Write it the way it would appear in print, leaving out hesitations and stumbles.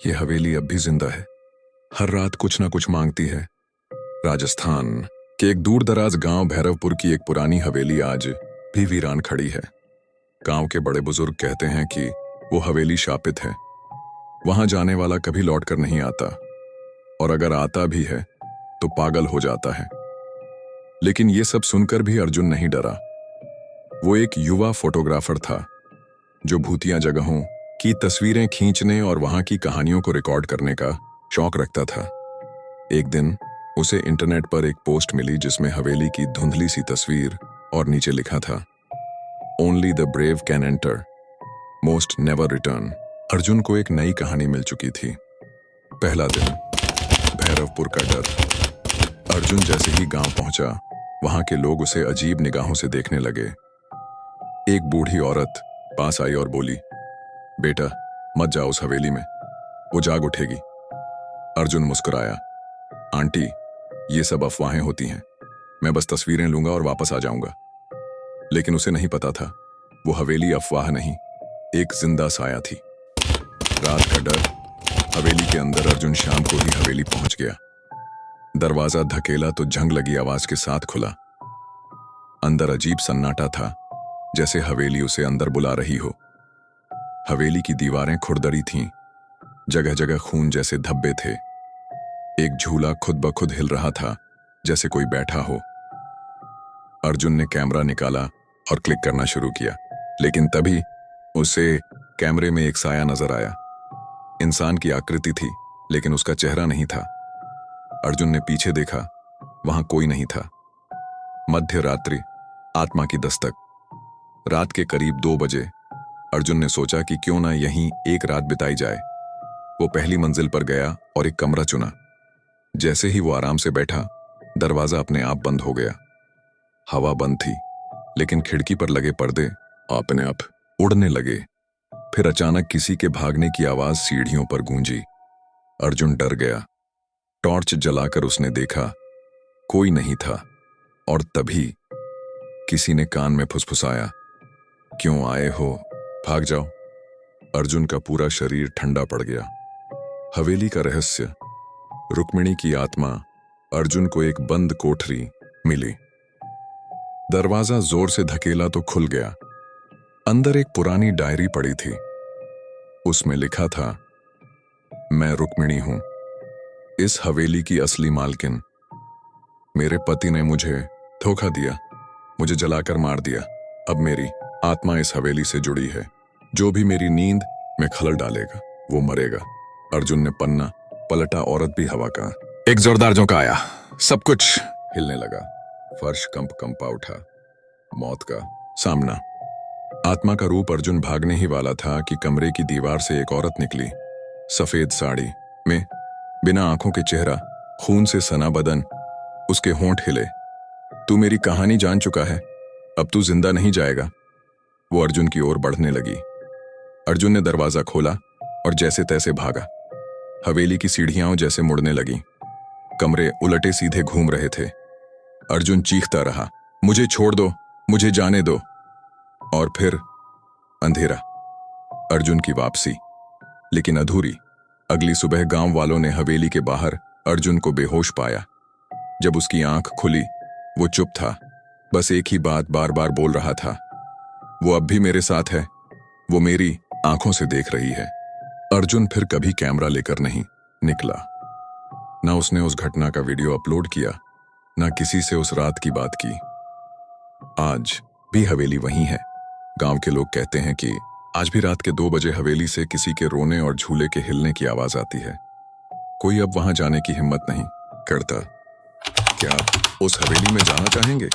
ये हवेली अब भी जिंदा है, हर रात कुछ ना कुछ मांगती है। राजस्थान के एक दूर दराज गांव भैरवपुर की एक पुरानी हवेली आज भी वीरान खड़ी है। गांव के बड़े बुजुर्ग कहते हैं कि वो हवेली शापित है, वहां जाने वाला कभी लौटकर नहीं आता, और अगर आता भी है तो पागल हो जाता है। लेकिन ये सब सुनकर भी अर्जुन नहीं डरा। वो एक युवा फोटोग्राफर था जो भूतिया जगहों की तस्वीरें खींचने और वहां की कहानियों को रिकॉर्ड करने का शौक रखता था। एक दिन उसे इंटरनेट पर एक पोस्ट मिली जिसमें हवेली की धुंधली सी तस्वीर और नीचे लिखा था, only the brave can enter, most never return. Arjun को एक नई कहानी मिल चुकी थी। पहला दिन, भैरवपुर का डर। अर्जुन जैसे ही गांव पहुंचा, वहां के लोग उसे अजीब निगाहों से देखने लगे। एक बूढ़ी औरत पास आई और बोली, बेटा मत जाओ उस हवेली में, वो जाग उठेगी। अर्जुन मुस्कुराया, आंटी ये सब अफवाहें होती हैं, मैं बस तस्वीरें लूंगा और वापस आ जाऊंगा। लेकिन उसे नहीं पता था वो हवेली अफवाह नहीं, एक जिंदा साया थी। रात का डर। हवेली के अंदर अर्जुन शाम को ही हवेली पहुंच गया। दरवाजा धकेला तो झंग लगी आवाज के साथ खुला। अंदर अजीब सन्नाटा था, जैसे हवेली उसे अंदर बुला रही हो। हवेली की दीवारें खुरदरी थीं, जगह जगह खून जैसे धब्बे थे। एक झूला खुद ब खुद हिल रहा था, जैसे कोई बैठा हो। अर्जुन ने कैमरा निकाला और क्लिक करना शुरू किया, लेकिन तभी उसे कैमरे में एक साया नजर आया। इंसान की आकृति थी, लेकिन उसका चेहरा नहीं था। अर्जुन ने पीछे देखा, वहां कोई नहीं था। मध्य रात्रि, आत्मा की दस्तक। रात के करीब 2 बजे अर्जुन ने सोचा कि क्यों ना यहीं एक रात बिताई जाए। वो पहली मंजिल पर गया और एक कमरा चुना। जैसे ही वो आराम से बैठा, दरवाजा अपने आप बंद हो गया। हवा बंद थी, लेकिन खिड़की पर लगे पर्दे अपने आप उड़ने लगे। फिर अचानक किसी के भागने की आवाज सीढ़ियों पर गूंजी। अर्जुन डर गया। टॉर्च जलाकर उसने देखा, कोई नहीं था। और तभी किसी ने कान में फुसफुसाया, क्यों आए हो, भाग जाओ। अर्जुन का पूरा शरीर ठंडा पड़ गया। हवेली का रहस्य। रुक्मिणी की आत्मा। अर्जुन को एक बंद कोठरी मिली। दरवाजा जोर से धकेला तो खुल गया। अंदर एक पुरानी डायरी पड़ी थी। उसमें लिखा था, मैं रुक्मिणी हूं, इस हवेली की असली मालकिन। मेरे पति ने मुझे धोखा दिया, मुझे जलाकर मार दिया। अब मेरी आत्मा इस हवेली से जुड़ी है। जो भी मेरी नींद में खलल डालेगा वो मरेगा। अर्जुन ने पन्ना पलटा, औरत भी हवा का। एक जोरदार झोंका आया, सब कुछ हिलने लगा। फर्श कंपा उठा। मौत का सामना। आत्मा का रूप। अर्जुन भागने ही वाला था कि कमरे की दीवार से एक औरत निकली, सफेद साड़ी में, बिना आंखों के चेहरा, खून से सना बदन। उसके होंठ हिले। तू मेरी कहानी जान चुका है, अब तू जिंदा नहीं जाएगा। वो अर्जुन की ओर बढ़ने लगी। अर्जुन ने दरवाजा खोला और जैसे तैसे भागा। हवेली की सीढ़ियां जैसे मुड़ने लगी। कमरे उलटे सीधे घूम रहे थे। अर्जुन चीखता रहा, मुझे छोड़ दो, मुझे जाने दो। और फिर अंधेरा। अर्जुन की वापसी, लेकिन अधूरी। अगली सुबह गांव वालों ने हवेली के बाहर अर्जुन को बेहोश पाया। जब उसकी आंख खुली, वो चुप था, बस एक ही बात बार बार बोल रहा था, वो अब भी मेरे साथ है, वो मेरी आंखों से देख रही है। अर्जुन फिर कभी कैमरा लेकर नहीं निकला। ना उसने उस घटना का वीडियो अपलोड किया, ना किसी से उस रात की बात की। आज भी हवेली वहीं है। गांव के लोग कहते हैं कि आज भी रात के 2 बजे हवेली से किसी के रोने और झूले के हिलने की आवाज आती है। कोई अब वहां जाने की हिम्मत नहीं करता। क्या आप उस हवेली में जाना चाहेंगे?